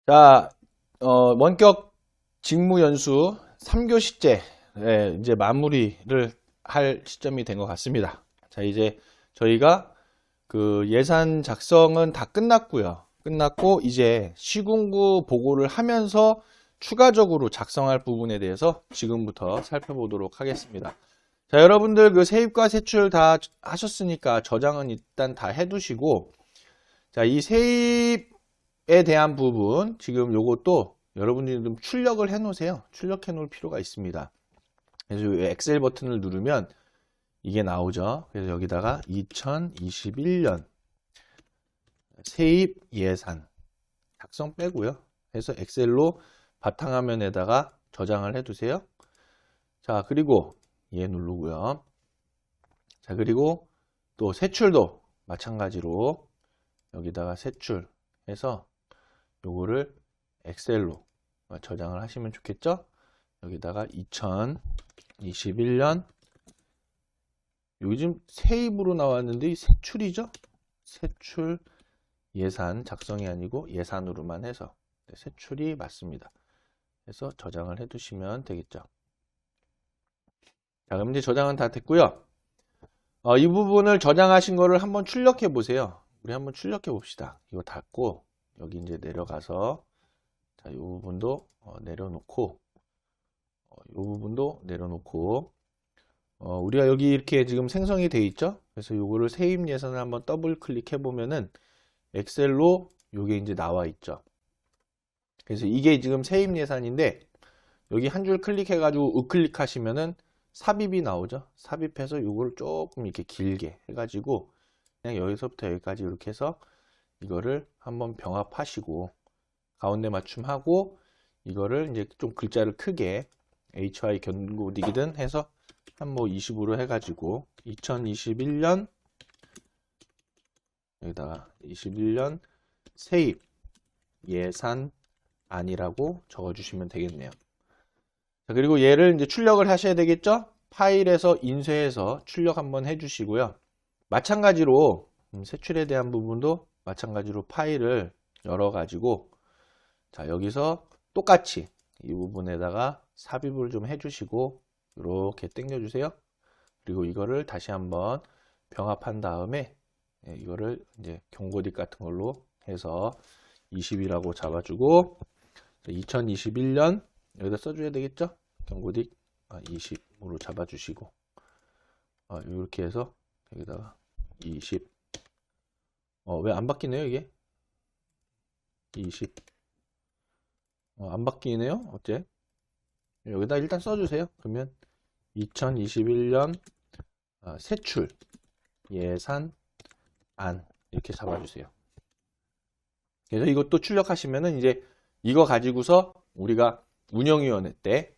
자, 원격 직무 연수 3교시째 이제 마무리를 할 시점이 된 것 같습니다. 자, 이제 저희가 그 예산 작성은 다 끝났고요. 끝났고 이제 시군구 보고를 하면서 추가적으로 작성할 부분에 대해서 지금부터 살펴보도록 하겠습니다. 자, 여러분들 그 세입과 세출 다 하셨으니까 저장은 일단 다 해두시고, 자, 이 세입에 대한 부분 지금 요것도 여러분들이 좀 출력을 해 놓으세요. 출력해 놓을 필요가 있습니다. 그래서 이 엑셀 버튼을 누르면 이게 나오죠. 그래서 여기다가 2021년 세입 예산 작성 빼고요. 해서 엑셀로 바탕화면에다가 저장을 해 두세요. 자, 그리고 얘 누르고요. 자, 그리고 또 세출도 마찬가지로 여기다가 세출 해서 요거를 엑셀로 저장을 하시면 좋겠죠. 여기다가 2021년 요즘 세입으로 나왔는데 이 세출이죠. 세출 예산 작성이 아니고 예산으로만 해서 세출이 맞습니다. 그래서 저장을 해 두시면 되겠죠. 자, 그럼 이제 저장은 다 됐고요. 이 부분을 저장하신 거를 한번 출력해 보세요. 우리 한번 출력해 봅시다. 이거 닫고 여기 이제 내려가서 자, 이 부분도 내려놓고 이 부분도 내려놓고 우리가 여기 이렇게 지금 생성이 돼 있죠. 그래서 요거를 세입 예산을 한번 더블 클릭해 보면은 엑셀로 요게 이제 나와 있죠. 그래서 이게 지금 세입 예산인데 여기 한 줄 클릭해 가지고 우클릭 하시면은 삽입이 나오죠. 삽입해서 요거를 조금 이렇게 길게 해 가지고 그냥 여기서부터 여기까지 이렇게 해서 이거를 한번 병합하시고 가운데 맞춤하고 이거를 이제 좀 글자를 크게 HY 견고딕이든 해서 한 뭐 20으로 해가지고 2021년 여기다가 21년 세입 예산안이라고 적어주시면 되겠네요. 자, 그리고 얘를 이제 출력을 하셔야 되겠죠? 파일에서 인쇄해서 출력 한번 해주시고요. 마찬가지로 세출에 대한 부분도 마찬가지로 파일을 열어가지고 자, 여기서 똑같이 이 부분에다가 삽입을 좀 해주시고 이렇게 당겨주세요. 그리고 이거를 다시 한번 병합한 다음에 이거를 이제 경고딕 같은 걸로 해서 20이라고 잡아주고 2021년 여기다 써줘야 되겠죠? 경고딕 20으로 잡아주시고 이렇게 해서 여기다가 20 왜 안 바뀌네요 이게 20 안 바뀌네요 어째 여기다 일단 써주세요. 그러면 2021년 세출 예산안 이렇게 잡아주세요. 그래서 이것도 출력하시면은 이제 이거 가지고서 우리가 운영위원회 때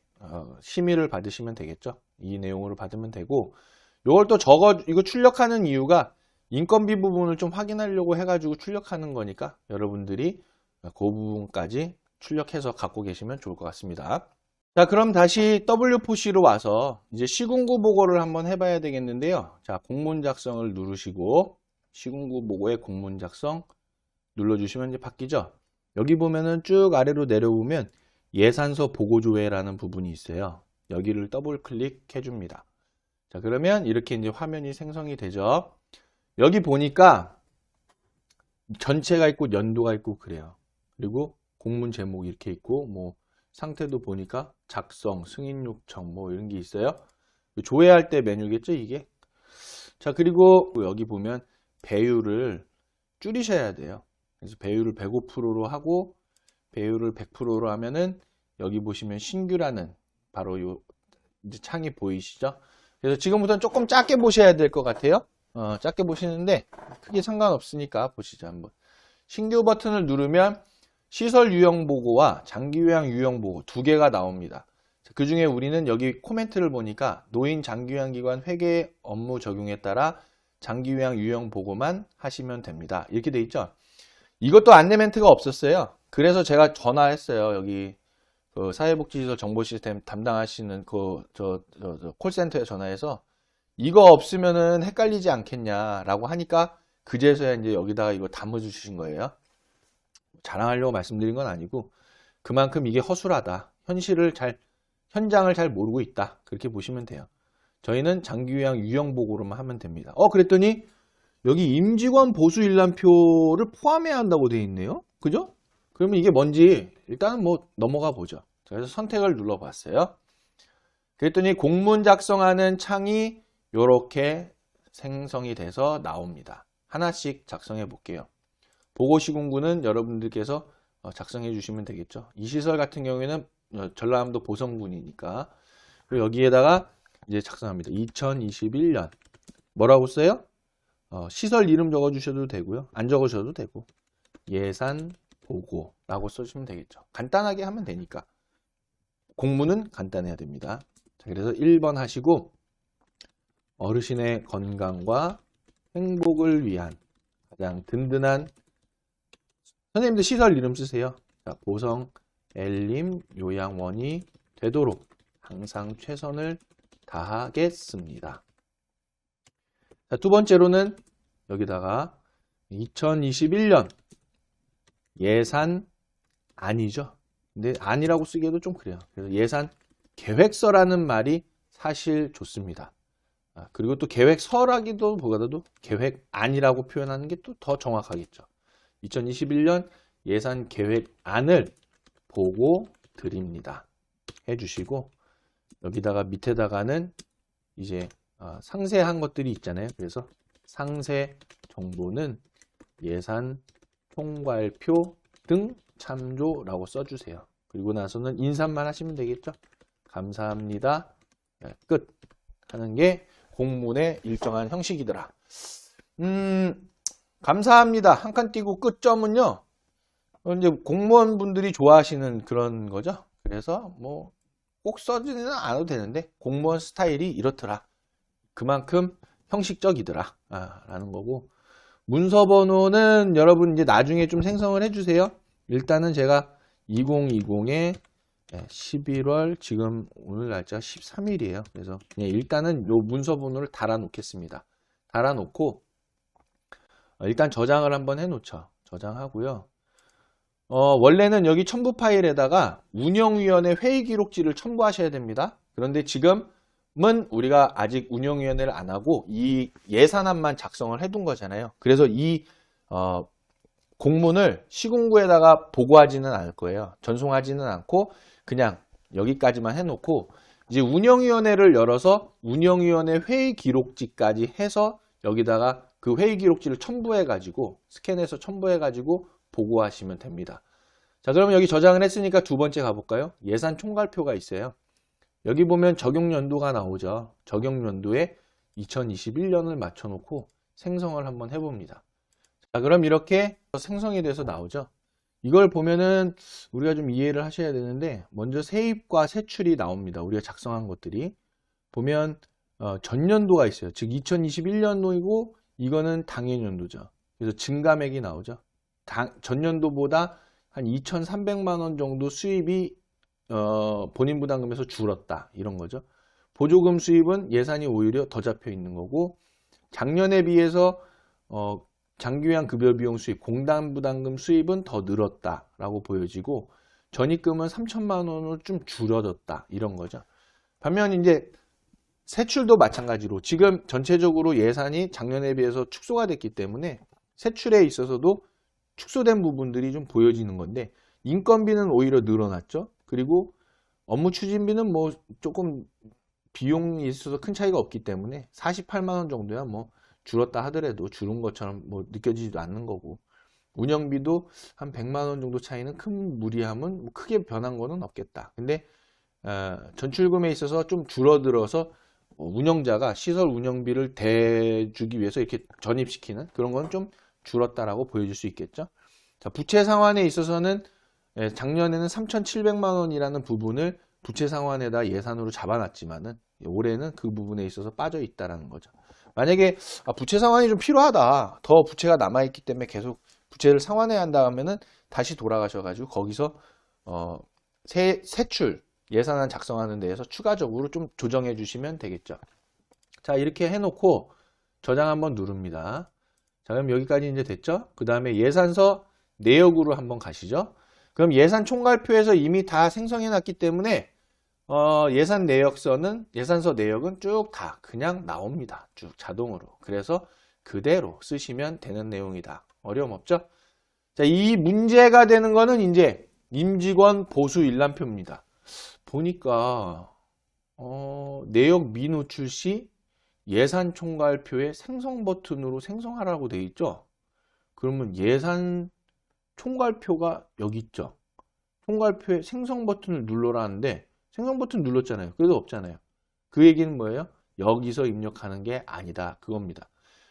심의를 받으시면 되겠죠. 이 내용으로 받으면 되고 이걸 또 이거 출력하는 이유가 인건비 부분을 좀 확인하려고 해가지고 출력하는 거니까 여러분들이 그 부분까지 출력해서 갖고 계시면 좋을 것 같습니다. 자, 그럼 다시 W4C로 와서 이제 시군구 보고를 한번 해봐야 되겠는데요. 자, 공문 작성을 누르시고 시군구 보고의 공문 작성 눌러주시면 이제 바뀌죠. 여기 보면은 쭉 아래로 내려오면 예산서 보고 조회라는 부분이 있어요. 여기를 더블 클릭해 줍니다. 자, 그러면 이렇게 이제 화면이 생성이 되죠. 여기 보니까 전체가 있고 연도가 있고 그래요. 그리고 공문 제목이 이렇게 있고 뭐 상태도 보니까 작성, 승인 요청 뭐 이런 게 있어요. 조회할 때 메뉴겠죠, 이게. 자, 그리고 여기 보면 배율을 줄이셔야 돼요. 그래서 배율을 105%로 하고 배율을 100%로 하면은 여기 보시면 신규라는 바로 요 이제 창이 보이시죠? 그래서 지금부터는 조금 작게 보셔야 될 것 같아요. 작게 보시는데 크게 상관없으니까 보시죠, 한번. 신규 버튼을 누르면 시설 유형 보고와 장기 요양 유형 보고 두 개가 나옵니다. 그 중에 우리는 여기 코멘트를 보니까 노인 장기 요양 기관 회계 업무 적용에 따라 장기 요양 유형 보고만 하시면 됩니다. 이렇게 돼 있죠. 이것도 안내 멘트가 없었어요. 그래서 제가 전화했어요. 여기 그 사회복지시설 정보시스템 담당하시는 콜센터에 전화해서 이거 없으면은 헷갈리지 않겠냐라고 하니까 그제서야 이제 여기다가 이거 담아주신 거예요. 자랑하려고 말씀드린 건 아니고 그만큼 이게 허술하다. 현장을 잘 모르고 있다. 그렇게 보시면 돼요. 저희는 장기요양 유형 보고로만 하면 됩니다. 그랬더니 여기 임직원 보수 일람표를 포함해야 한다고 되어 있네요. 그죠? 그러면 이게 뭔지 일단은 뭐 넘어가 보죠. 그래서 선택을 눌러봤어요. 그랬더니 공문 작성하는 창이 이렇게 생성이 돼서 나옵니다. 하나씩 작성해 볼게요. 보고시공구는 여러분들께서 작성해 주시면 되겠죠. 이 시설 같은 경우에는 전라남도 보성군이니까. 그리고 여기에다가 이제 작성합니다. 2021년 뭐라고 써요? 시설 이름 적어 주셔도 되고요. 안 적으셔도 되고 예산 보고라고 써주시면 되겠죠. 간단하게 하면 되니까. 공문은 간단해야 됩니다. 자, 그래서 1번 하시고 어르신의 건강과 행복을 위한 가장 든든한 선생님들 시설 이름 쓰세요. 자, 보성 엘림 요양원이 되도록 항상 최선을 다하겠습니다. 자, 두 번째로는 여기다가 2021년 예산 안이죠. 근데 안이라고 쓰기에도 좀 그래요. 그래서 예산 계획서라는 말이 사실 좋습니다. 그리고 또 계획서라기도 보다도 계획안이라고 표현하는 게 또 더 정확하겠죠. 2021년 예산 계획안을 보고 드립니다. 해주시고 여기다가 밑에다가는 이제 상세한 것들이 있잖아요. 그래서 상세 정보는 예산 총괄표 등 참조라고 써주세요. 그리고 나서는 인사만 하시면 되겠죠. 감사합니다. 끝 하는 게 공문의 일정한 형식이더라. 감사합니다. 한 칸 띄고 끝점은요. 이제 공무원분들이 좋아하시는 그런 거죠. 그래서 뭐 꼭 써지는 않아도 되는데 공무원 스타일이 이렇더라. 그만큼 형식적이더라. 라는 거고. 문서 번호는 여러분 이제 나중에 좀 생성을 해주세요. 일단은 제가 2020의 11월 지금 오늘 날짜 13일이에요. 그래서 그냥 일단은 요 문서 번호를 달아 놓겠습니다. 달아 놓고 일단 저장을 한번 해 놓죠. 저장하고요. 원래는 여기 첨부 파일에다가 운영위원회 회의 기록지를 첨부하셔야 됩니다. 그런데 지금은 우리가 아직 운영위원회를 안 하고 이 예산안만 작성을 해둔 거잖아요. 그래서 이 공문을 시군구에다가 보고하지는 않을 거예요. 전송하지는 않고 그냥 여기까지만 해놓고 이제 운영위원회를 열어서 운영위원회 회의 기록지까지 해서 여기다가 그 회의 기록지를 첨부해가지고 스캔해서 첨부해가지고 보고하시면 됩니다. 자, 그러면 여기 저장을 했으니까 두 번째 가볼까요? 예산 총괄표가 있어요. 여기 보면 적용연도가 나오죠. 적용연도에 2021년을 맞춰놓고 생성을 한번 해봅니다. 자, 그럼 이렇게 생성이 돼서 나오죠. 이걸 보면은 우리가 좀 이해를 하셔야 되는데 먼저 세입과 세출이 나옵니다. 우리가 작성한 것들이 보면 전년도가 있어요. 즉 2021년도이고 이거는 당해년도죠. 그래서 증감액이 나오죠. 전년도보다 한 2,300만 원 정도 수입이 본인 부담금에서 줄었다 이런 거죠. 보조금 수입은 예산이 오히려 더 잡혀 있는 거고 작년에 비해서 장기요양 급여 비용 수입, 공단 부담금 수입은 더 늘었다라고 보여지고 전입금은 3천만 원으로 좀 줄어졌다 이런 거죠. 반면 이제 세출도 마찬가지로 지금 전체적으로 예산이 작년에 비해서 축소가 됐기 때문에 세출에 있어서도 축소된 부분들이 좀 보여지는 건데 인건비는 오히려 늘어났죠. 그리고 업무 추진비는 뭐 조금 비용이 있어서 큰 차이가 없기 때문에 48만 원 정도야 뭐 줄었다 하더라도 줄은 것처럼 뭐 느껴지지도 않는 거고 운영비도 한 100만 원 정도 차이는 큰 무리함은 뭐 크게 변한 거는 없겠다. 근데 전출금에 있어서 좀 줄어들어서 운영자가 시설 운영비를 대주기 위해서 이렇게 전입시키는 그런 건 좀 줄었다라고 보여줄 수 있겠죠. 자, 부채 상환에 있어서는 작년에는 3,700만 원이라는 부분을 부채 상환에다 예산으로 잡아놨지만은 올해는 그 부분에 있어서 빠져 있다라는 거죠. 만약에 부채 상환이 좀 필요하다. 더 부채가 남아있기 때문에 계속 부채를 상환해야 한다 하면은 다시 돌아가셔가지고 거기서 세출 예산안 작성하는 데에서 추가적으로 좀 조정해 주시면 되겠죠. 자, 이렇게 해놓고 저장 한번 누릅니다. 자, 그럼 여기까지 이제 됐죠? 그 다음에 예산서 내역으로 한번 가시죠. 그럼 예산 총괄표에서 이미 다 생성해 놨기 때문에 예산서 내역은 쭉 다 그냥 나옵니다. 쭉 자동으로. 그래서 그대로 쓰시면 되는 내용이다. 어려움 없죠? 자, 이 문제가 되는 거는 이제 임직원 보수 일람표입니다. 보니까 내역 미노출 시 예산 총괄표에 생성 버튼으로 생성하라고 되어 있죠. 그러면 예산 총괄표가 여기 있죠. 총괄표에 생성 버튼을 눌러라는데 생성 버튼 눌렀잖아요. 그래도 없잖아요. 그 얘기는 뭐예요? 여기서 입력하는 게 아니다. 그겁니다.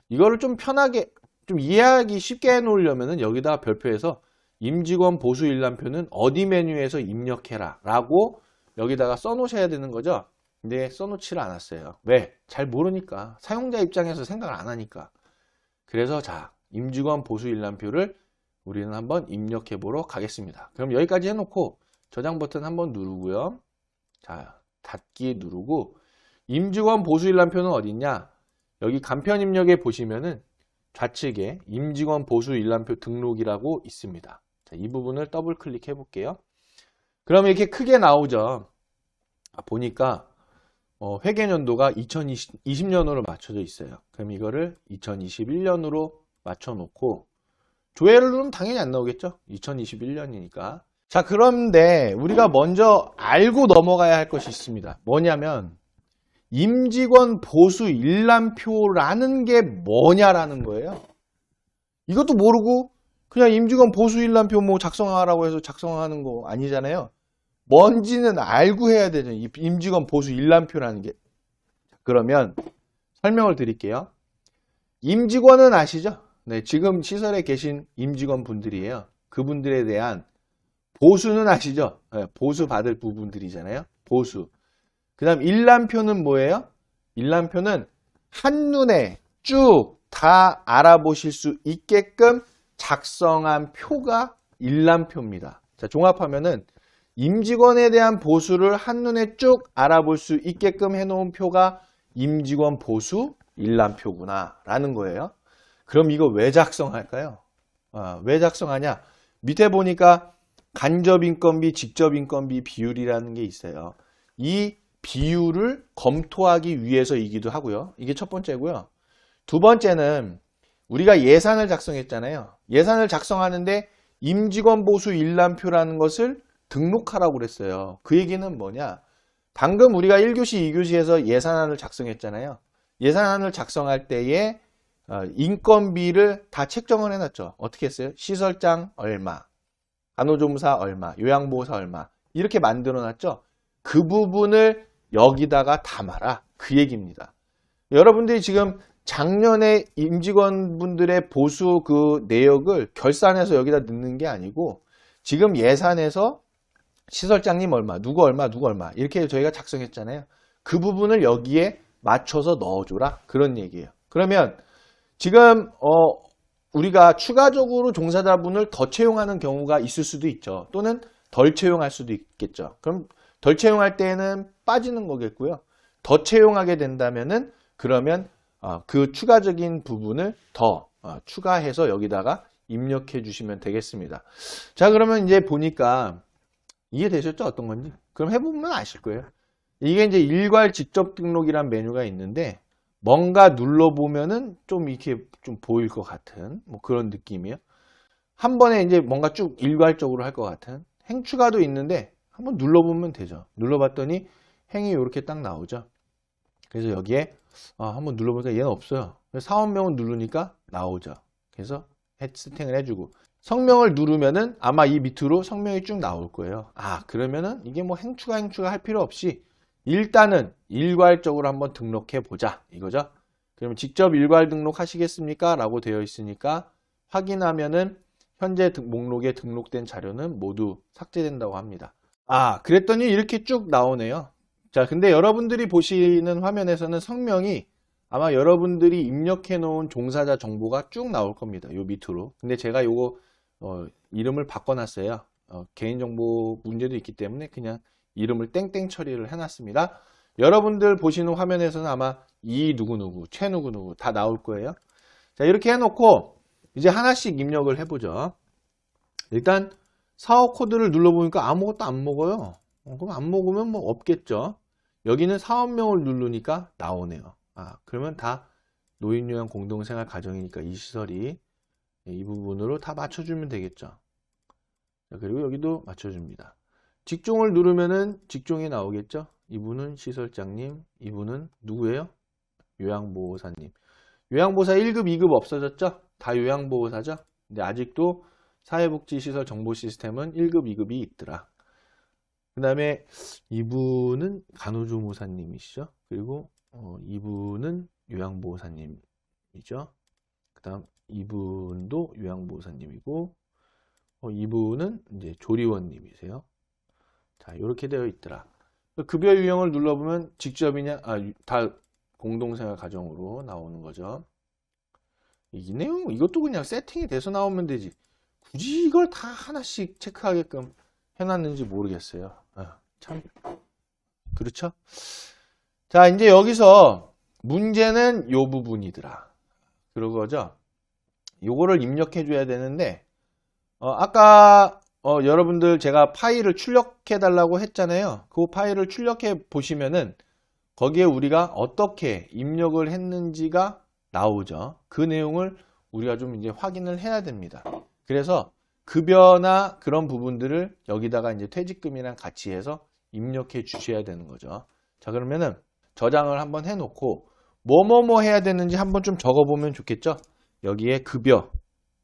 이거를 좀 편하게 좀 이해하기 쉽게 해놓으려면은 여기다가 별표에서 임직원 보수 일람표는 어디 메뉴에서 입력해라 라고 여기다가 써놓으셔야 되는 거죠. 근데 써놓지를 않았어요. 왜? 잘 모르니까. 사용자 입장에서 생각을 안 하니까. 그래서 자, 임직원 보수 일람표를 우리는 한번 입력해 보러 가겠습니다. 그럼 여기까지 해놓고 저장 버튼 한번 누르고요. 자, 닫기 누르고 임직원 보수 일람표는 어디 있냐? 여기 간편 입력에 보시면은 좌측에 임직원 보수 일람표 등록이라고 있습니다. 자, 이 부분을 더블 클릭해 볼게요. 그러면 이렇게 크게 나오죠. 보니까 회계연도가 2020년으로 맞춰져 있어요. 그럼 이거를 2021년으로 맞춰 놓고 조회를 누르면 당연히 안 나오겠죠. 2021년이니까. 자, 그런데 우리가 먼저 알고 넘어가야 할 것이 있습니다. 뭐냐면 임직원 보수 일람표라는 게 뭐냐라는 거예요. 이것도 모르고 그냥 임직원 보수 일람표 뭐 작성하라고 해서 작성하는 거 아니잖아요. 뭔지는 알고 해야 되죠. 이 임직원 보수 일람표라는 게. 그러면 설명을 드릴게요. 임직원은 아시죠? 네, 지금 시설에 계신 임직원 분들이에요. 그분들에 대한 보수는 아시죠? 네, 보수 받을 부분들이잖아요. 보수. 그 다음 일람표는 뭐예요? 일람표는 한눈에 쭉 다 알아보실 수 있게끔 작성한 표가 일람표입니다. 자, 종합하면은 임직원에 대한 보수를 한눈에 쭉 알아볼 수 있게끔 해놓은 표가 임직원 보수 일람표구나 라는 거예요. 그럼 이거 왜 작성할까요? 왜 작성하냐? 밑에 보니까 간접인건비, 직접인건비 비율이라는 게 있어요. 이 비율을 검토하기 위해서이기도 하고요. 이게 첫 번째고요. 두 번째는 우리가 예산을 작성했잖아요. 예산을 작성하는데 임직원 보수 일람표라는 것을 등록하라고 그랬어요. 그 얘기는 뭐냐? 방금 우리가 1교시, 2교시에서 예산안을 작성했잖아요. 예산안을 작성할 때에 인건비를 다 책정을 해놨죠. 어떻게 했어요? 시설장 얼마, 간호조무사 얼마, 요양보호사 얼마 이렇게 만들어놨죠. 그 부분을 여기다가 담아라. 그 얘기입니다. 여러분들이 지금 작년에 임직원분들의 보수 그 내역을 결산해서 여기다 넣는 게 아니고 지금 예산에서 시설장님 얼마, 누구 얼마, 누구 얼마 이렇게 저희가 작성했잖아요. 그 부분을 여기에 맞춰서 넣어줘라. 그런 얘기예요. 그러면 지금 우리가 추가적으로 종사자분을 더 채용하는 경우가 있을 수도 있죠. 또는 덜 채용할 수도 있겠죠. 그럼 덜 채용할 때는 빠지는 거겠고요. 더 채용하게 된다면은 그러면 그 추가적인 부분을 더 추가해서 여기다가 입력해 주시면 되겠습니다. 자, 그러면 이제 보니까 이해되셨죠? 어떤 건지? 그럼 해보면 아실 거예요. 이게 이제 일괄 직접 등록이란 메뉴가 있는데 뭔가 눌러보면은 좀 이렇게 좀 보일 것 같은 뭐 그런 느낌이에요. 한 번에 이제 뭔가 쭉 일괄적으로 할 것 같은 행추가도 있는데 한번 눌러보면 되죠. 눌러봤더니 행이 이렇게 딱 나오죠. 그래서 여기에 한번 눌러보니까 얘는 없어요. 사원명을 누르니까 나오죠. 그래서 세팅을 해주고 성명을 누르면은 아마 이 밑으로 성명이 쭉 나올 거예요. 그러면은 이게 뭐 행추가 할 필요 없이 일단은 일괄적으로 한번 등록해 보자 이거죠. 그러면 직접 일괄 등록하시겠습니까? 라고 되어 있으니까 확인하면은 현재 목록에 등록된 자료는 모두 삭제된다고 합니다. 그랬더니 이렇게 쭉 나오네요. 자, 근데 여러분들이 보시는 화면에서는 성명이 아마 여러분들이 입력해 놓은 종사자 정보가 쭉 나올 겁니다. 요 밑으로. 근데 제가 요거 이름을 바꿔놨어요. 개인정보 문제도 있기 때문에 그냥 이름을 땡땡 처리를 해놨습니다. 여러분들 보시는 화면에서는 아마 이 누구누구, 최 누구누구 다 나올 거예요. 자, 이렇게 해놓고 이제 하나씩 입력을 해보죠. 일단 사업 코드를 눌러보니까 아무것도 안 먹어요. 그럼 안 먹으면 뭐 없겠죠. 여기는 사업명을 누르니까 나오네요. 그러면 다 노인요양 공동생활 가정이니까 이 시설이 이 부분으로 다 맞춰주면 되겠죠. 자, 그리고 여기도 맞춰줍니다. 직종을 누르면은 직종이 나오겠죠. 이분은 시설장님, 이분은 누구예요? 요양보호사님. 요양보호사 1급, 2급 없어졌죠? 다 요양보호사죠? 근데 아직도 사회복지시설 정보시스템은 1급, 2급이 있더라. 그 다음에 이분은 간호조무사님이시죠? 그리고 이분은 요양보호사님이죠? 그 다음 이분도 요양보호사님이고 이분은 이제 조리원님이세요. 자, 이렇게 되어 있더라. 급여 유형을 눌러보면 직접이냐, 다 공동생활 가정으로 나오는 거죠. 이 내용, 이것도 그냥 세팅이 돼서 나오면 되지. 굳이 이걸 다 하나씩 체크하게끔 해놨는지 모르겠어요. 참, 그렇죠? 자, 이제 여기서 문제는 요 부분이더라. 그런 거죠. 요거를 입력해 줘야 되는데, 아까 여러분들 제가 파일을 출력해 달라고 했잖아요. 그 파일을 출력해 보시면은 거기에 우리가 어떻게 입력을 했는지가 나오죠. 그 내용을 우리가 좀 이제 확인을 해야 됩니다. 그래서 급여나 그런 부분들을 여기다가 이제 퇴직금이랑 같이 해서 입력해 주셔야 되는 거죠. 자, 그러면은 저장을 한번 해 놓고 뭐뭐뭐 해야 되는지 한번 좀 적어 보면 좋겠죠. 여기에 급여,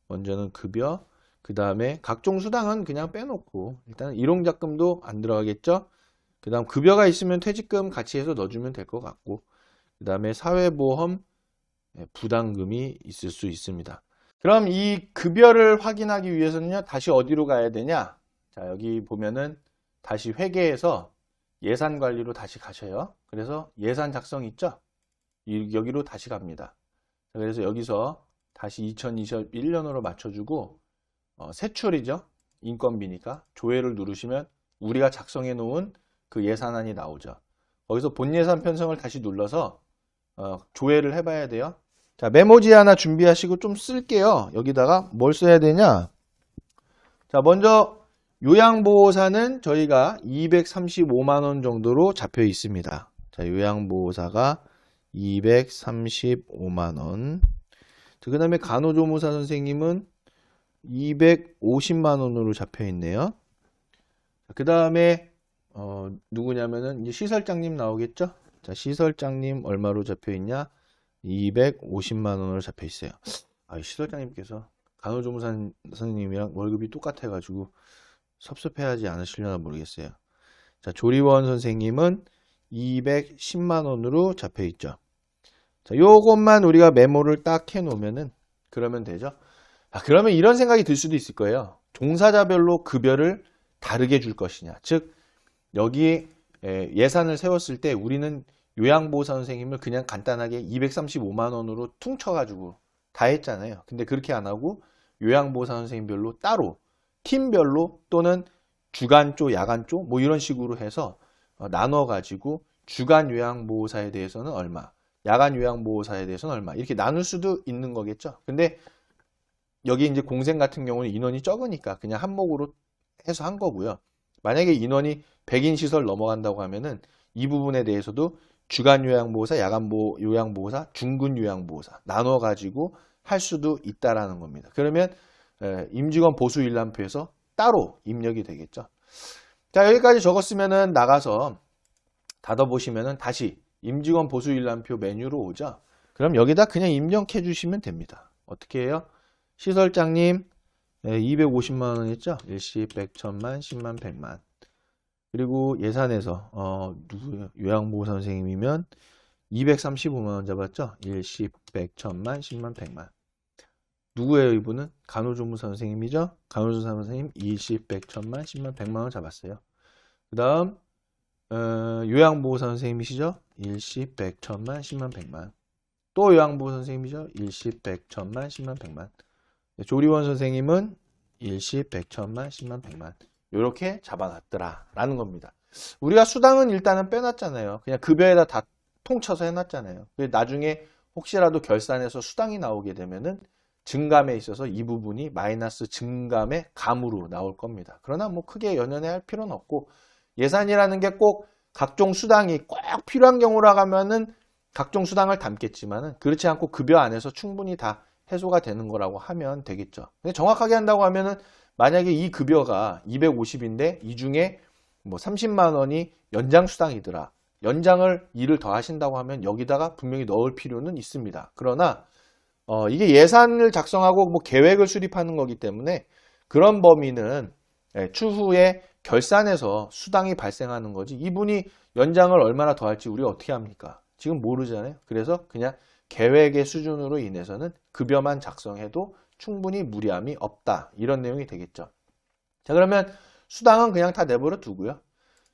먼저는 급여, 그 다음에 각종 수당은 그냥 빼놓고 일단 일용작금도 안 들어가겠죠. 그 다음 급여가 있으면 퇴직금 같이 해서 넣어주면 될 것 같고, 그 다음에 사회보험 부담금이 있을 수 있습니다. 그럼 이 급여를 확인하기 위해서는요, 다시 어디로 가야 되냐? 자, 여기 보면은 다시 회계에서 예산관리로 다시 가셔요. 그래서 예산 작성 있죠? 여기로 다시 갑니다. 그래서 여기서 다시 2021년으로 맞춰주고 세출이죠. 인건비니까 조회를 누르시면 우리가 작성해 놓은 그 예산안이 나오죠. 거기서 본예산 편성을 다시 눌러서 조회를 해봐야 돼요. 자, 메모지 하나 준비하시고 좀 쓸게요. 여기다가 뭘 써야 되냐? 자, 먼저 요양보호사는 저희가 235만 원 정도로 잡혀 있습니다. 자, 요양보호사가 235만 원. 그 다음에 간호조무사 선생님은 250만 원으로 잡혀 있네요. 그 다음에 누구냐면은 이제 시설장님 나오겠죠? 자, 시설장님 얼마로 잡혀 있냐? 250만 원으로 잡혀 있어요. 시설장님께서 간호조무사 선생님이랑 월급이 똑같아 가지고 섭섭해하지 않으시려나 모르겠어요. 자, 조리원 선생님은 210만 원으로 잡혀 있죠. 자, 요것만 우리가 메모를 딱 해 놓으면은 그러면 되죠. 그러면 이런 생각이 들 수도 있을 거예요. 종사자별로 급여를 다르게 줄 것이냐. 즉 여기 예산을 세웠을 때 우리는 요양보호사 선생님을 그냥 간단하게 235만 원으로 퉁쳐가지고 다 했잖아요. 근데 그렇게 안 하고 요양보호사 선생님별로 따로 팀별로 또는 주간조, 야간조 뭐 이런 식으로 해서 나눠가지고 주간 요양보호사에 대해서는 얼마, 야간 요양보호사에 대해서는 얼마 이렇게 나눌 수도 있는 거겠죠. 근데 여기 이제 공생 같은 경우는 인원이 적으니까 그냥 한목으로 해서 한 거고요. 만약에 인원이 100인 시설 넘어간다고 하면은 이 부분에 대해서도 주간 요양보호사, 야간 요양보호사, 중근 요양보호사 나눠 가지고 할 수도 있다라는 겁니다. 그러면 임직원 보수 일람표에서 따로 입력이 되겠죠. 자, 여기까지 적었으면은 나가서 닫아 보시면은 다시 임직원 보수 일람표 메뉴로 오죠. 그럼 여기다 그냥 입력해 주시면 됩니다. 어떻게 해요? 시설장님 250만 원 했죠? 일시 100, 1000만, 10만, 100만. 그리고 예산에서 누구예요? 요양보호사 선생님이면 235만 원 잡았죠? 일시 100, 1000만, 10만, 100만. 누구예요? 이분은 간호조무사 선생님이죠? 간호조무사 선생님 일시 100, 1000만, 10만, 100만 원 잡았어요. 그 다음 요양보호사 선생님이시죠? 일시 100, 1000만, 10만, 100만. 또 요양보호사 선생님이죠? 일시 100, 1000만, 10만, 100만. 조리원 선생님은 일시 100, 1000만, 10만, 100만 이렇게 잡아놨더라 라는 겁니다. 우리가 수당은 일단은 빼놨잖아요. 그냥 급여에다 다 통쳐서 해놨잖아요. 나중에 혹시라도 결산해서 수당이 나오게 되면은 증감에 있어서 이 부분이 마이너스 증감의 감으로 나올 겁니다. 그러나 뭐 크게 연연해 할 필요는 없고, 예산이라는 게 꼭 각종 수당이 꼭 필요한 경우라 가면은 각종 수당을 담겠지만은, 그렇지 않고 급여 안에서 충분히 다 해소가 되는 거라고 하면 되겠죠. 근데 정확하게 한다고 하면은, 만약에 이 급여가 250인데 이 중에 뭐 30만 원이 연장 수당이더라. 연장을 일을 더 하신다고 하면 여기다가 분명히 넣을 필요는 있습니다. 그러나 이게 예산을 작성하고 뭐 계획을 수립하는 거기 때문에 그런 범위는 추후에 결산에서 수당이 발생하는 거지, 이분이 연장을 얼마나 더 할지 우리가 어떻게 합니까? 지금 모르잖아요. 그래서 그냥 계획의 수준으로 인해서는 급여만 작성해도 충분히 무리함이 없다, 이런 내용이 되겠죠. 자, 그러면 수당은 그냥 다 내버려 두고요.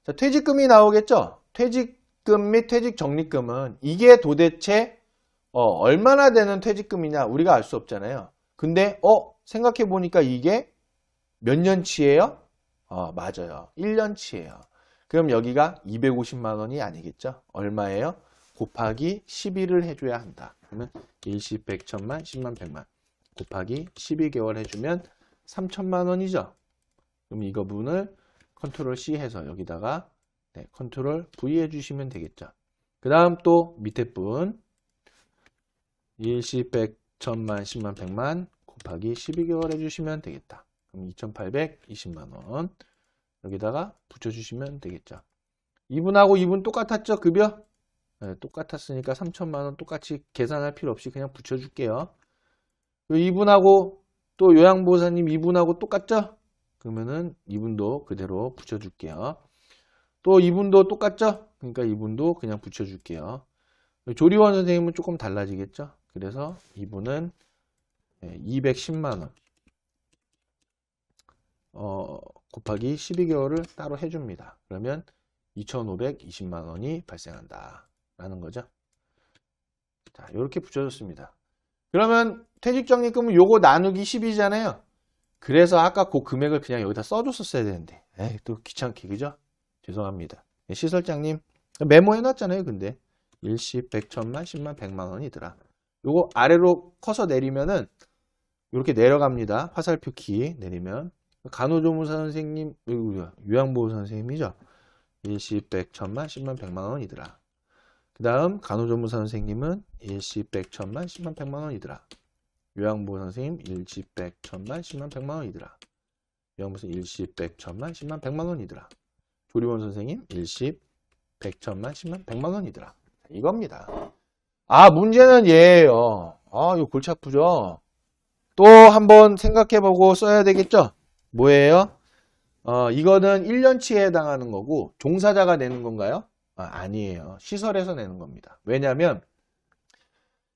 자, 퇴직금이 나오겠죠. 퇴직금 및 퇴직적립금은 이게 도대체 얼마나 되는 퇴직금이냐 우리가 알 수 없잖아요. 근데 생각해 보니까 이게 몇 년치예요? 맞아요. 1년치예요. 그럼 여기가 250만 원이 아니겠죠? 얼마예요? 곱하기 12를 해줘야 한다. 그러면 일시 100, 1000만, 10만, 100만 곱하기 12개월 해주면 3천만 원이죠. 그럼 이 부분을 컨트롤 C 해서 여기다가 컨트롤 V 해주시면 되겠죠. 그 다음 또 밑에 분 일시 100, 1000만, 10만, 100만 곱하기 12개월 해주시면 되겠다. 그럼 2820만 원 여기다가 붙여주시면 되겠죠. 이분하고 이분 똑같았죠? 급여? 네, 똑같았으니까 3천만 원 똑같이 계산할 필요 없이 그냥 붙여줄게요. 이분하고 또 요양보호사님 이분하고 똑같죠? 그러면은 이분도 그대로 붙여줄게요. 또 이분도 똑같죠? 그러니까 이분도 그냥 붙여줄게요. 조리원 선생님은 조금 달라지겠죠? 그래서 이분은 210만 원 곱하기 12개월을 따로 해줍니다. 그러면 2520만 원이 발생한다 라는 거죠. 자, 이렇게 붙여줬습니다. 그러면 퇴직적립금은 요거 나누기 10이잖아요. 그래서 아까 그 금액을 그냥 여기다 써줬었어야 되는데, 또 귀찮게, 그죠? 죄송합니다. 시설장님 메모해놨잖아요. 근데 일시 100, 1000만, 10만, 100만 원이더라. 요거 아래로 커서 내리면은 이렇게 내려갑니다. 화살표 키 내리면 간호조무사 선생님, 요양보호 선생님이죠. 일시 100, 1000만, 10만, 100만 원이더라. 그 다음 간호조무사 선생님은 일시 100, 1000만, 10만, 100만 원이더라. 요양보호 선생님 일시 100, 1000만, 10만, 100만 원이더라. 요양보호 일시 100, 1000만, 10만, 100만 원이더라. 조리원 선생님 일시 100, 1000만, 10만, 100만 원이더라. 이겁니다. 문제는 얘예요. 이거 골치 아프죠? 또 한번 생각해보고 써야 되겠죠? 뭐예요? 이거는 1년치에 해당하는 거고 종사자가 내는 건가요? 아니에요. 시설에서 내는 겁니다. 왜냐하면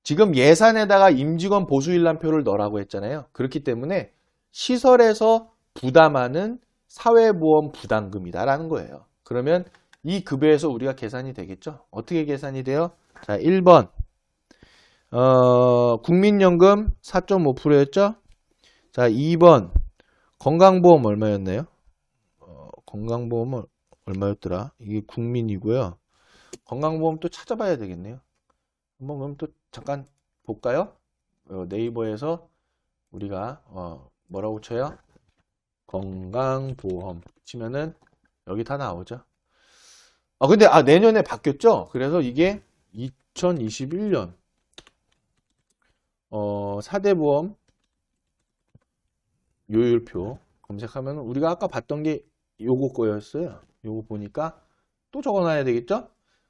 지금 예산에다가 임직원 보수일람표를 넣으라고 했잖아요. 그렇기 때문에 시설에서 부담하는 사회보험 부담금이다라는 거예요. 그러면 이 급여에서 우리가 계산이 되겠죠? 어떻게 계산이 돼요? 자, 1번 국민연금 4.5%였죠? 자, 2번 건강보험 얼마였나요? 건강보험은 얼마였더라? 이게 국민이고요. 건강보험 또 찾아봐야 되겠네요. 한번 그럼 또 잠깐 볼까요? 네이버에서 우리가 뭐라고 쳐요? 건강보험 치면은 여기 다 나오죠. 근데 내년에 바뀌었죠? 그래서 이게 2021년 4대 보험 요율표 검색하면 우리가 아까 봤던 게 요거 거였어요. 요거 보니까 또 적어놔야 되겠죠?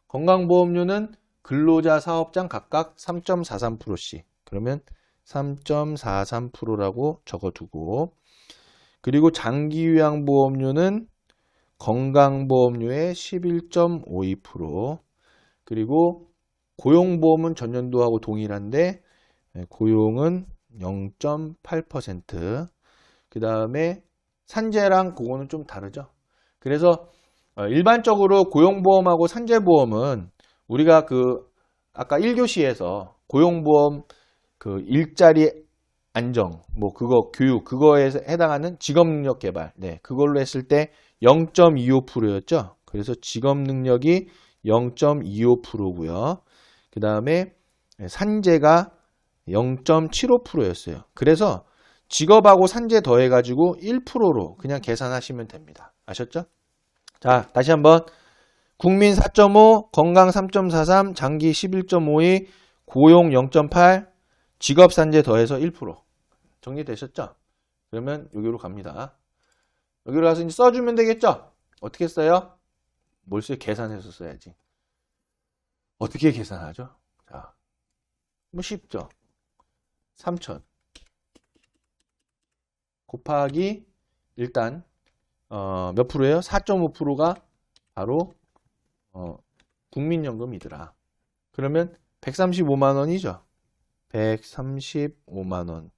건강보험료는 근로자 사업장 각각 3.43%씩. 그러면 3.43%라고 적어두고, 그리고 장기요양보험료는 건강보험료의 11.52%, 그리고 고용보험은 전년도하고 동일한데 고용은 0.8%, 그 다음에 산재랑 그거는 좀 다르죠. 그래서 일반적으로 고용보험하고 산재보험은 우리가 아까 1교시에서 고용보험 일자리 안정, 그거 교육, 그거에 해당하는 직업능력 개발, 그걸로 했을 때 0.25%였죠. 그래서 직업 능력이 0.25%고요. 그 다음에 산재가 0.75%였어요. 그래서 직업하고 산재 더해가지고 1%로 그냥 계산하시면 됩니다. 아셨죠? 자, 다시 한번. 국민 4.5, 건강 3.43, 장기 11.52, 고용 0.8, 직업 산재 더해서 1%. 정리되셨죠? 그러면 여기로 갑니다. 여기로 가서 이제 써주면 되겠죠? 어떻게 써요? 뭘 써요? 계산해서 써야지. 어떻게 계산하죠? 자, 뭐 쉽죠? 3,000 곱하기 일단 몇 프로예요? 4.5%가 바로 국민연금이더라. 그러면 135만 원이죠. 135만 원.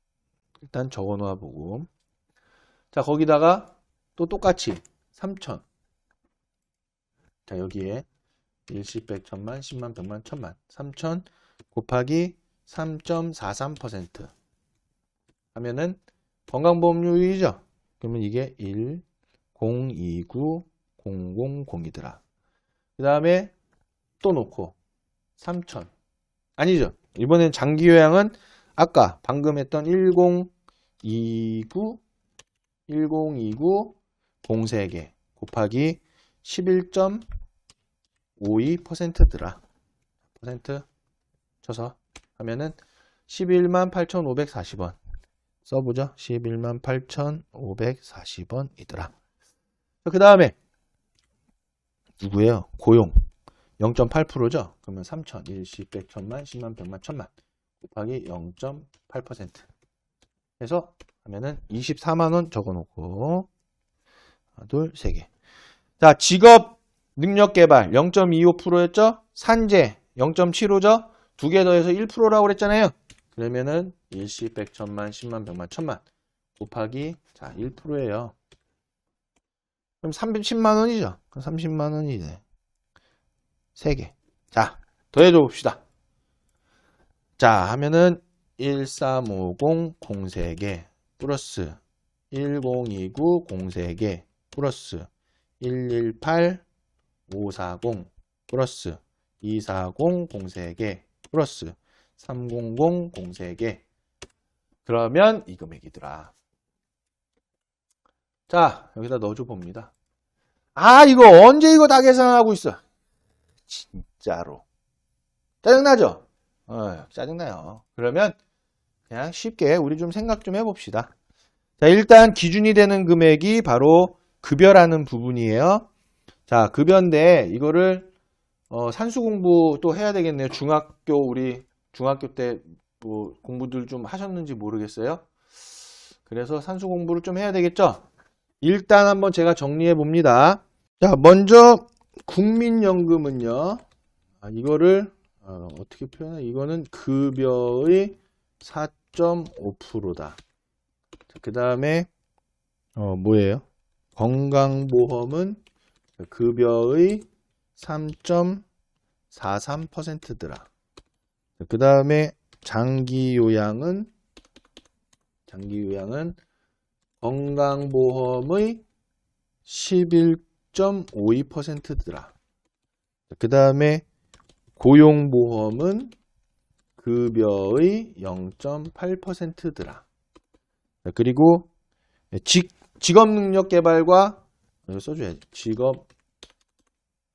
일단 적어 놓아 보고. 자, 거기다가 또 똑같이 3,000. 자, 여기에 일십, 백, 천만, 10만, 100만, 1000만. 3,000 곱하기 3.43% 하면은 건강보험료이죠. 그러면 이게 1, 0, 2, 9, 0, 0, 0이더라. 그 다음에 또 놓고 3,000. 아니죠. 이번엔 장기요양은 아까 방금 했던 1029 03개 곱하기 11.52%더라. 퍼센트 쳐서 하면은 118,540원. 써보죠. 118,540원이더라. 그 다음에 누구예요? 고용 0.8%죠. 그러면 3,000, 1십, 100, 1000만, 10만, 100만, 1000만 곱하기 0.8% 해서 하면은 24만원 적어놓고 하나, 둘, 세 개. 자, 직업 능력 개발 0.25%였죠? 산재 0.75죠? 두 개 더해서 1%라고 그랬잖아요. 그러면은 일십, 백, 천만, 10만, 100만, 1000만 곱하기 자 1%예요. 그럼 310만 원이죠. 그럼 30만 원이네. 3개. 자, 더해줘 봅시다. 자, 하면은 1350 03개 플러스 1029 03개 플러스 118 540 플러스 240 03개 플러스 300 03개. 그러면 이 금액이더라. 자, 여기다 넣어줘 봅니다. 아, 이거 언제 이거 다 계산하고 있어? 진짜로. 짜증나죠? 짜증나요. 그러면 그냥 쉽게 우리 좀 생각 좀 해봅시다. 자, 일단 기준이 되는 금액이 바로 급여라는 부분이에요. 자, 급여인데 이거를 산수 공부 또 해야 되겠네요. 우리 중학교 때 뭐 공부들 좀 하셨는지 모르겠어요. 그래서 산수 공부를 좀 해야 되겠죠? 일단 한번 제가 정리해 봅니다. 자, 먼저 국민연금은요. 이거를 어떻게 표현해? 이거는 급여의 4.5%다. 그 다음에 뭐예요? 건강보험은 급여의 3.43%더라. 그 다음에 장기요양은 건강보험의 11.52%더라. 그 다음에 고용보험은 급여의 0.8%더라. 그리고 직업능력개발과 여기 써줘야지.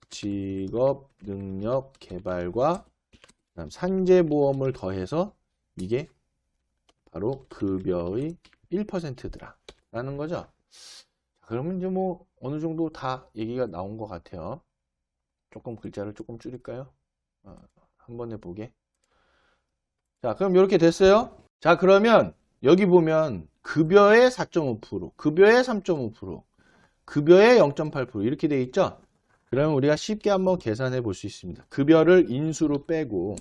직업능력개발과 산재보험을 더해서 이게 바로 급여의 1%더라 라는 거죠. 그러면 이제 뭐 어느 정도 다 얘기가 나온 것 같아요. 조금 글자를 조금 줄일까요? 한 번에 보게. 자, 그럼 이렇게 됐어요. 자, 그러면 여기 보면 급여의 4.5%, 급여의 3.5%, 급여의 0.8% 이렇게 돼 있죠? 그러면 우리가 쉽게 한번 계산해 볼 수 있습니다. 급여를 인수로 빼고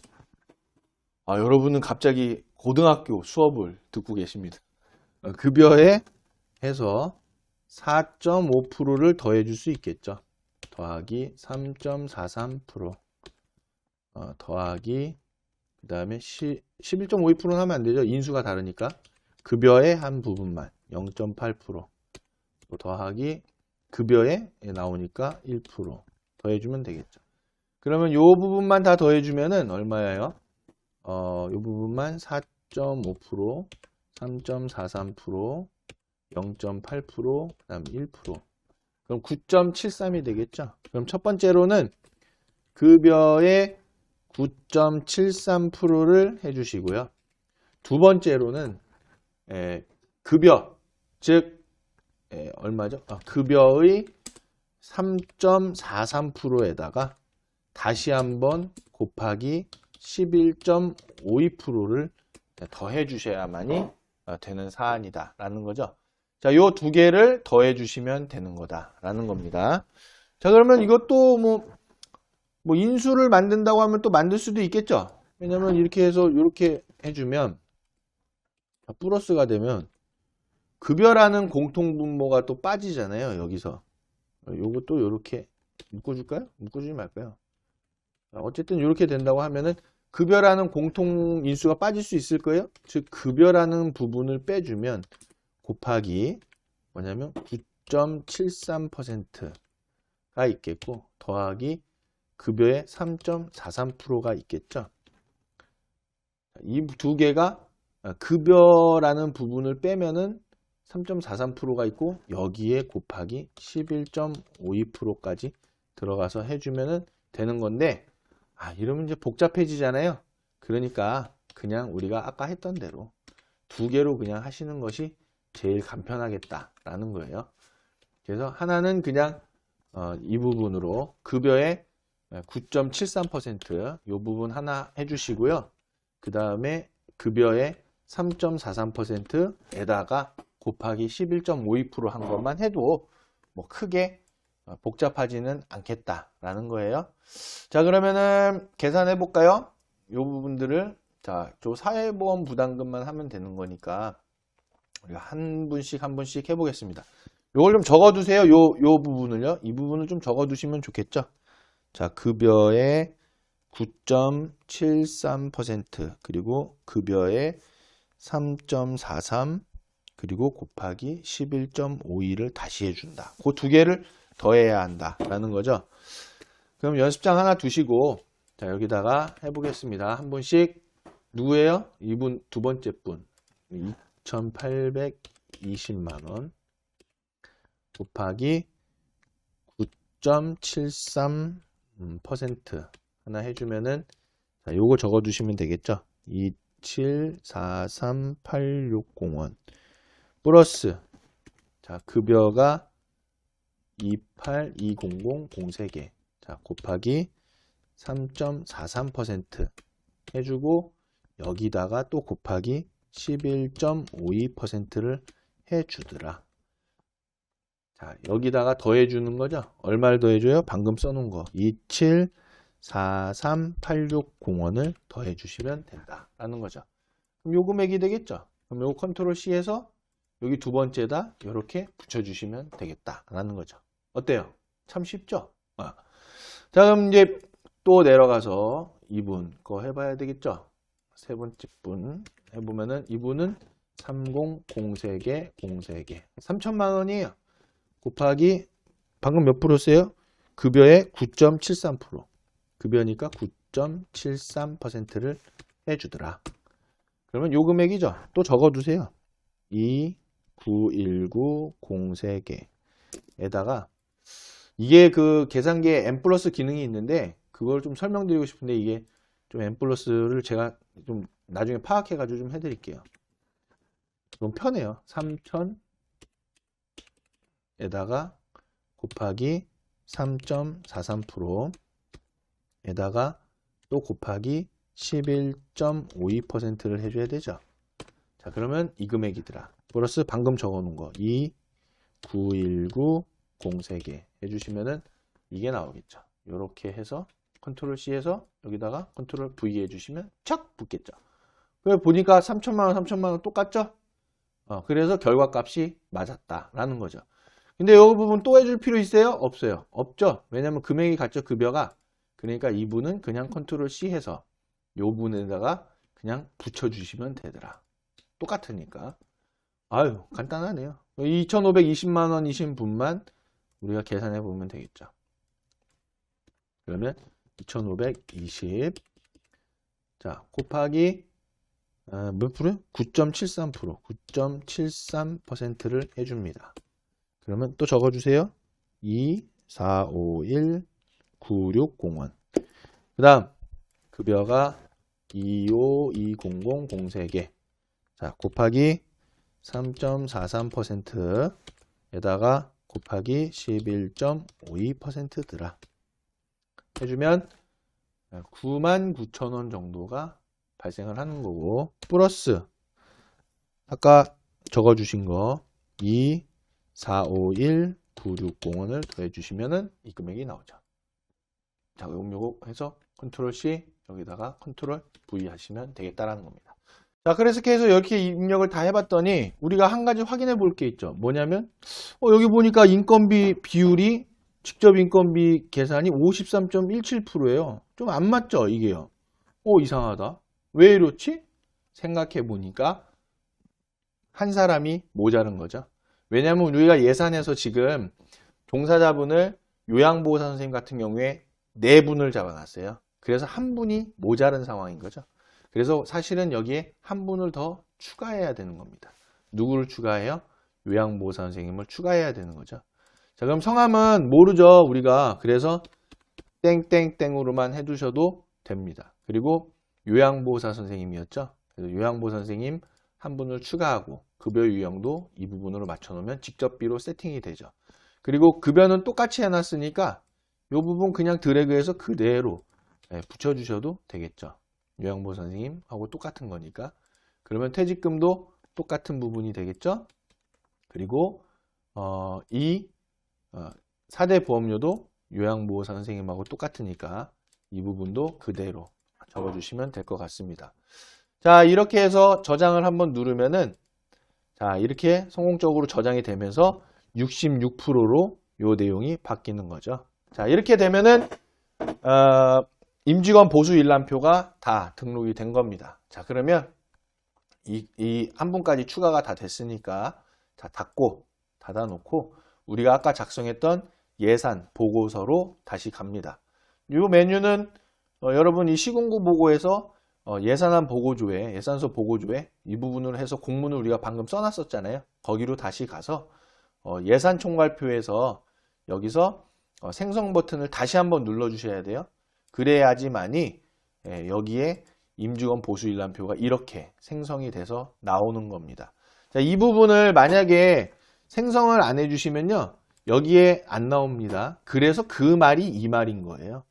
여러분은 갑자기 고등학교 수업을 듣고 계십니다. 급여에 해서 4.5%를 더해 줄 수 있겠죠. 더하기 3.43% 더하기 그 다음에 11.52%는 하면 안 되죠. 인수가 다르니까. 급여의 한 부분만 0.8% 더하기 급여에 나오니까 1% 더해주면 되겠죠. 그러면 요 부분만 다 더해주면은 얼마예요? 요 부분만 4.5%, 3.43%, 0.8%, 그 다음 1%. 그럼 9.73이 되겠죠? 그럼 첫 번째로는 급여의 9.73%를 해주시고요. 두 번째로는 급여, 즉 얼마죠? 급여의 3.43%에다가 다시 한번 곱하기 11.52%를 더해 주셔야만이 되는 사안이다 라는 거죠. 자, 요 두 개를 더해 주시면 되는 거다 라는 겁니다. 자, 그러면 이것도 뭐 인수를 만든다고 하면 또 만들 수도 있겠죠. 왜냐면 이렇게 해서 이렇게 해주면 플러스가 되면 급여라는 공통분모가 또 빠지잖아요. 여기서 요것도 이렇게 묶어줄까요? 묶어주지 말까요? 어쨌든 이렇게 된다고 하면은 급여라는 공통 인수가 빠질 수 있을 거예요. 즉 급여라는 부분을 빼주면 곱하기 뭐냐면 9.73%가 있겠고 더하기 급여의 3.43%가 있겠죠. 이 두 개가 급여라는 부분을 빼면은 3.43%가 있고 여기에 곱하기 11.52%까지 들어가서 해주면은 되는 건데 이러면 이제 복잡해지잖아요. 그러니까 그냥 우리가 아까 했던 대로 두 개로 그냥 하시는 것이 제일 간편하겠다라는 거예요. 그래서 하나는 그냥 이 부분으로 급여의 9.73% 이 부분 하나 해주시고요. 그 다음에 급여의 3.43%에다가 곱하기 11.52% 한 것만 해도 뭐 크게 복잡하지는 않겠다라는 거예요. 자, 그러면은 계산해 볼까요? 이 부분들을 자, 저 사회보험 부담금만 하면 되는 거니까 우리가 한 분씩 한 분씩 해보겠습니다. 요걸 좀 적어두세요. 요 부분을요. 이 부분을 좀 적어두시면 좋겠죠. 자, 급여의 9.73% 그리고 급여의 3.43 그리고 곱하기 11.52를 다시 해준다. 그 두 개를 더해야 한다라는 거죠. 그럼 연습장 하나 두시고 자, 여기다가 해보겠습니다. 한 분씩 누구예요? 이분 두 번째 분 2,820만 원 곱하기 9.73% 하나 해주면은 자, 요거 적어두시면 되겠죠. 2743860원 플러스 자, 급여가 28200 03개 자, 곱하기 3.43% 해주고 여기다가 또 곱하기 11.52%를 해주더라. 자, 여기다가 더해주는 거죠. 얼마를 더해줘요? 방금 써놓은 거 2743860원을 더해주시면 된다라는 거죠. 그럼 요 금액이 되겠죠. 그럼 요 컨트롤 C에서 여기 두 번째다 이렇게 붙여주시면 되겠다라는 거죠. 어때요? 참 쉽죠? 자, 그럼 이제 또 내려가서 이분 거 해봐야 되겠죠? 세 번째 분 해보면은 이분은 3003개 03개 3천만 원이에요. 곱하기 방금 몇 프로세요? 급여의 9.73% 급여니까 9.73%를 해주더라. 그러면 요 금액이죠. 또 적어두세요. 29190 03개에다가 이게 그 계산기에 n 플러스 기능이 있는데 그걸 좀 설명드리고 싶은데 이게 좀 n 플러스를 제가 좀 나중에 파악해 가지고 좀 해드릴게요. 너무 편해요. 3000에다가 곱하기 3.43%에다가 또 곱하기 11.52%를 해줘야 되죠. 자, 그러면 이 금액이더라. 플러스 방금 적어놓은 거 29190 03개 해주시면은 이게 나오겠죠. 이렇게 해서 컨트롤 C에서 여기다가 컨트롤 V 해주시면 착 붙겠죠. 그래 보니까 3천만원 3천만원 똑같죠. 그래서 결과값이 맞았다라는 거죠. 근데 이 부분 또 해줄 필요 있어요? 없어요. 없죠. 왜냐면 금액이 같죠. 급여가. 그러니까 이분은 그냥 컨트롤 C 해서 이 부분에다가 그냥 붙여주시면 되더라. 똑같으니까. 아유 간단하네요. 2,520만 원이신 분만 우리가 계산해 보면 되겠죠. 그러면 2520. 자, 곱하기 몇 프로요? 9.73%. 9.73%를 해줍니다. 그러면 또 적어주세요. 2, 4, 5, 1, 9, 6, 0, 1. 그 다음, 급여가 25, 200, 03개. 자, 곱하기 3.43%에다가 곱하기 11.52%더라. 해주면 99,000원 정도가 발생을 하는 거고, 플러스 아까 적어주신 거 2, 4, 5, 1, 9, 6, 0원을 더해주시면은 이 금액이 나오죠. 자, 요거 해서 컨트롤 C 여기다가 컨트롤 V 하시면 되겠다라는 겁니다. 자, 그래서 계속 이렇게 입력을 다 해봤더니 우리가 한 가지 확인해 볼 게 있죠. 뭐냐면 여기 보니까 인건비 비율이 직접 인건비 계산이 53.17%예요. 좀 안 맞죠, 이게요. 이상하다. 왜 이렇지? 생각해 보니까 한 사람이 모자른 거죠. 왜냐면 우리가 예산에서 지금 종사자분을 요양보호사 선생님 같은 경우에 4분을 잡아놨어요. 그래서 한 분이 모자른 상황인 거죠. 그래서 사실은 여기에 한 분을 더 추가해야 되는 겁니다. 누구를 추가해요? 요양보호사 선생님을 추가해야 되는 거죠. 자, 그럼 성함은 모르죠, 우리가. 그래서 땡땡땡으로만 해두셔도 됩니다. 그리고 요양보호사 선생님이었죠. 그래서 요양보호사 선생님 한 분을 추가하고 급여 유형도 이 부분으로 맞춰놓으면 직접비로 세팅이 되죠. 그리고 급여는 똑같이 해놨으니까 이 부분 그냥 드래그해서 그대로 붙여주셔도 되겠죠. 요양보호사 선생님하고 똑같은 거니까. 그러면 퇴직금도 똑같은 부분이 되겠죠. 그리고 이 4대 보험료도 요양보호사 선생님하고 똑같으니까 이 부분도 그대로 적어주시면 될 것 같습니다. 자, 이렇게 해서 저장을 한번 누르면은 자, 이렇게 성공적으로 저장이 되면서 66%로 요 내용이 바뀌는 거죠. 자, 이렇게 되면은 임직원 보수 일람표가 다 등록이 된 겁니다. 자, 그러면 이 한 분까지 추가가 다 됐으니까 자, 닫아놓고 우리가 아까 작성했던 예산 보고서로 다시 갑니다. 이 메뉴는 여러분 이 시군구 보고에서 예산안 보고조회, 예산서 보고조회 이 부분을 해서 공문을 우리가 방금 써놨었잖아요. 거기로 다시 가서 예산 총괄표에서 여기서 생성 버튼을 다시 한번 눌러주셔야 돼요. 그래야지만이 여기에 임직원 보수 일람표가 이렇게 생성이 돼서 나오는 겁니다. 자, 이 부분을 만약에 생성을 안 해주시면요. 여기에 안 나옵니다. 그래서 그 말이 이 말인 거예요.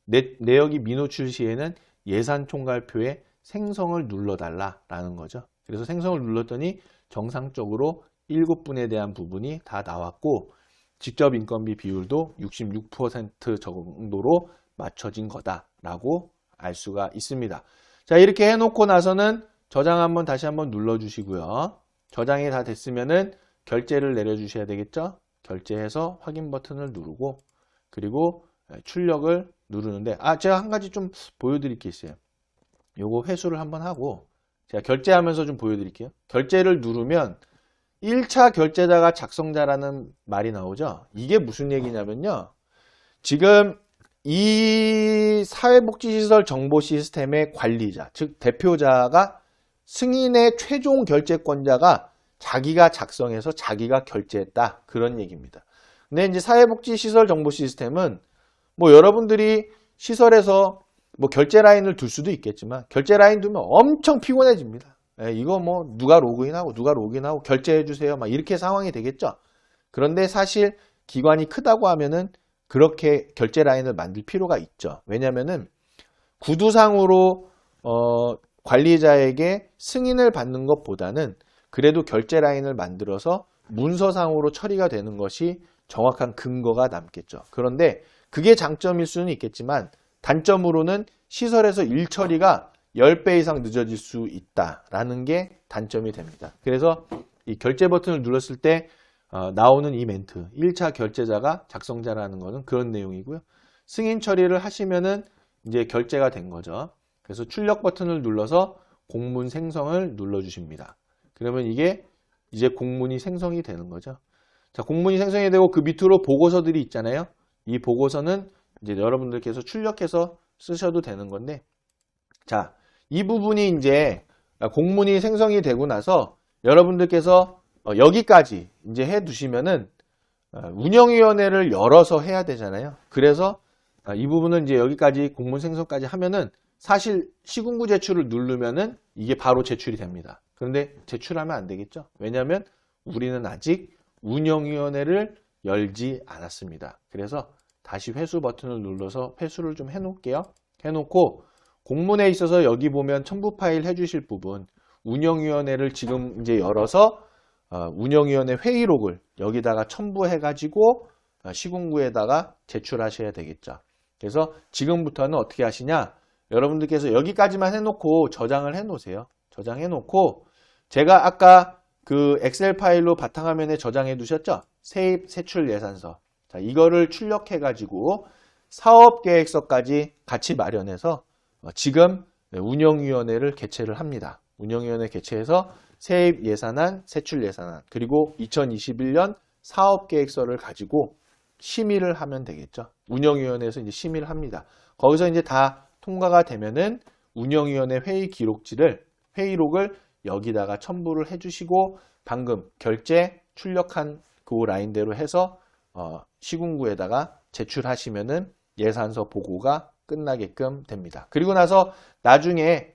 내역이 미노출 시에는 예산 총괄표에 생성을 눌러달라라는 거죠. 그래서 생성을 눌렀더니 정상적으로 7분에 대한 부분이 다 나왔고 직접 인건비 비율도 66% 정도로 맞춰진 거다라고 알 수가 있습니다. 자, 이렇게 해놓고 나서는 저장 한번 다시 한번 눌러주시고요. 저장이 다 됐으면은 결제를 내려주셔야 되겠죠. 결제해서 확인 버튼을 누르고 그리고 출력을 누르는데 제가 한 가지 좀 보여드릴 게 있어요. 요거 회수를 한번 하고 제가 결제하면서 좀 보여드릴게요. 결제를 누르면 1차 결제자가 작성자라는 말이 나오죠. 이게 무슨 얘기냐면요. 지금 이 사회복지시설 정보 시스템의 관리자, 즉 대표자가 승인의 최종 결제권자가 자기가 작성해서 자기가 결제했다. 그런 얘기입니다. 근데 이제 사회복지시설 정보 시스템은 뭐 여러분들이 시설에서 뭐 결제 라인을 둘 수도 있겠지만 결제 라인 두면 엄청 피곤해집니다. 이거 뭐 누가 로그인하고 결제해 주세요. 막 이렇게 상황이 되겠죠. 그런데 사실 기관이 크다고 하면은 그렇게 결제 라인을 만들 필요가 있죠. 왜냐면은 구두상으로 관리자에게 승인을 받는 것보다는 그래도 결제 라인을 만들어서 문서상으로 처리가 되는 것이 정확한 근거가 남겠죠. 그런데 그게 장점일 수는 있겠지만 단점으로는 시설에서 일 처리가 10배 이상 늦어질 수 있다라는 게 단점이 됩니다. 그래서 이 결제 버튼을 눌렀을 때 나오는 이 멘트 1차 결제자가 작성자라는 거는 그런 내용이고요. 승인 처리를 하시면은 이제 결제가 된 거죠. 그래서 출력 버튼을 눌러서 공문 생성을 눌러 주십니다. 그러면 이게 이제 공문이 생성이 되는 거죠. 자, 공문이 생성이 되고 그 밑으로 보고서들이 있잖아요. 이 보고서는 이제 여러분들께서 출력해서 쓰셔도 되는 건데, 자, 이 부분이 이제 공문이 생성이 되고 나서 여러분들께서 여기까지 이제 해 두시면은 운영위원회를 열어서 해야 되잖아요. 그래서 이 부분은 이제 여기까지 공문 생성까지 하면은 사실 시군구 제출을 누르면은 이게 바로 제출이 됩니다. 그런데 제출하면 안 되겠죠. 왜냐하면 우리는 아직 운영위원회를 열지 않았습니다. 그래서 다시 회수 버튼을 눌러서 회수를 좀 해놓을게요. 해놓고 공문에 있어서 여기 보면 첨부 파일 해주실 부분 운영위원회를 지금 이제 열어서 운영위원회 회의록을 여기다가 첨부해가지고 시군구에다가 제출하셔야 되겠죠. 그래서 지금부터는 어떻게 하시냐? 여러분들께서 여기까지만 해놓고 저장을 해놓으세요. 저장해놓고 제가 아까 그 엑셀 파일로 바탕화면에 저장해 두셨죠? 세입 세출 예산서. 자, 이거를 출력해가지고 사업계획서까지 같이 마련해서 지금 운영위원회를 개최를 합니다. 운영위원회 개최해서 세입 예산안, 세출 예산안, 그리고 2021년 사업계획서를 가지고 심의를 하면 되겠죠. 운영위원회에서 이제 심의를 합니다. 거기서 이제 다 통과가 되면은 운영위원회 회의 기록지를, 회의록을 여기다가 첨부를 해주시고 방금 결제 출력한 그 라인대로 해서 시군구에다가 제출하시면은 예산서 보고가 끝나게끔 됩니다. 그리고 나서 나중에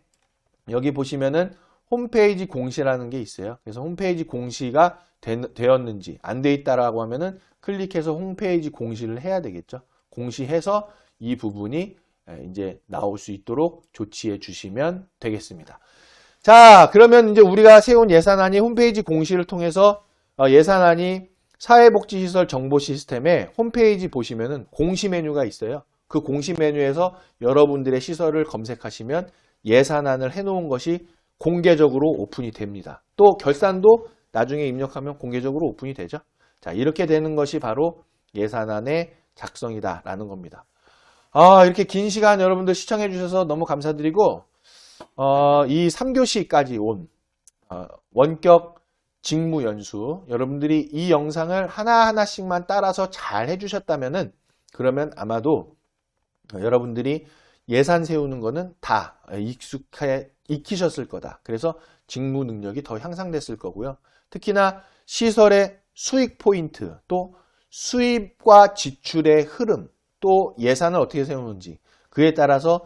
여기 보시면은 홈페이지 공시라는 게 있어요. 그래서 홈페이지 공시가 되었는지 안 돼 있다라고 하면은 클릭해서 홈페이지 공시를 해야 되겠죠. 공시해서 이 부분이 이제 나올 수 있도록 조치해 주시면 되겠습니다. 자, 그러면 이제 우리가 세운 예산안이 홈페이지 공시를 통해서 예산안이 사회복지시설 정보 시스템에 홈페이지 보시면은 공시 메뉴가 있어요. 그 공시 메뉴에서 여러분들의 시설을 검색하시면 예산안을 해놓은 것이 공개적으로 오픈이 됩니다. 또 결산도 나중에 입력하면 공개적으로 오픈이 되죠. 자, 이렇게 되는 것이 바로 예산안의 작성이다라는 겁니다. 이렇게 긴 시간 여러분들 시청해 주셔서 너무 감사드리고 이 3교시까지 온 원격 직무 연수 여러분들이 이 영상을 하나하나씩만 따라서 잘 해주셨다면은 그러면 아마도 여러분들이 예산 세우는 거는 다 익히셨을 거다. 그래서 직무 능력이 더 향상됐을 거고요. 특히나 시설의 수익 포인트, 또 수입과 지출의 흐름, 또 예산을 어떻게 세우는지 그에 따라서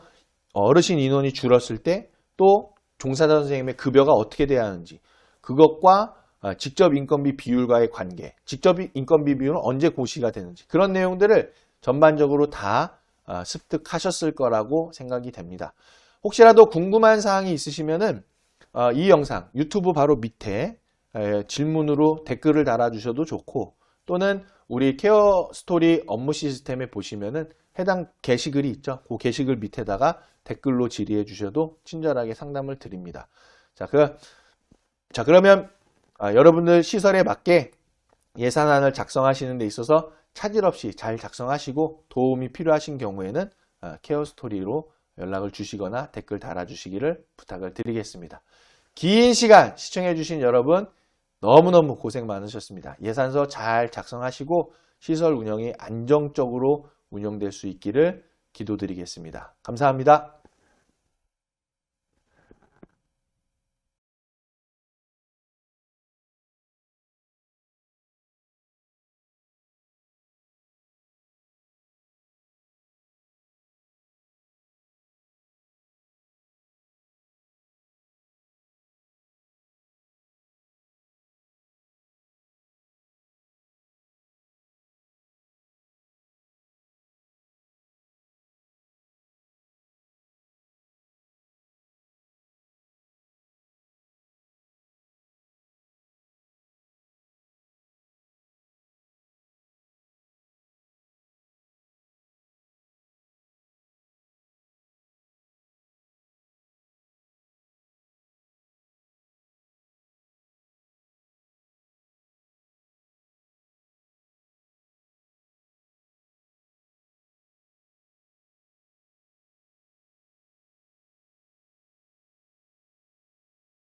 어르신 인원이 줄었을 때 또 종사자 선생님의 급여가 어떻게 돼야 하는지 그것과 직접 인건비 비율과의 관계, 직접 인건비 비율은 언제 고시가 되는지 그런 내용들을 전반적으로 다 습득하셨을 거라고 생각이 됩니다. 혹시라도 궁금한 사항이 있으시면은 이 영상 유튜브 바로 밑에 질문으로 댓글을 달아주셔도 좋고 또는 우리 케어 스토리 업무 시스템에 보시면은 해당 게시글이 있죠. 그 게시글 밑에다가 댓글로 질의해 주셔도 친절하게 상담을 드립니다. 자, 그러면 여러분들 시설에 맞게 예산안을 작성하시는 데 있어서 차질 없이 잘 작성하시고 도움이 필요하신 경우에는 케어 스토리로 연락을 주시거나 댓글 달아주시기를 부탁을 드리겠습니다. 긴 시간 시청해 주신 여러분 너무너무 고생 많으셨습니다. 예산서 잘 작성하시고 시설 운영이 안정적으로 운영될 수 있기를 기도드리겠습니다. 감사합니다.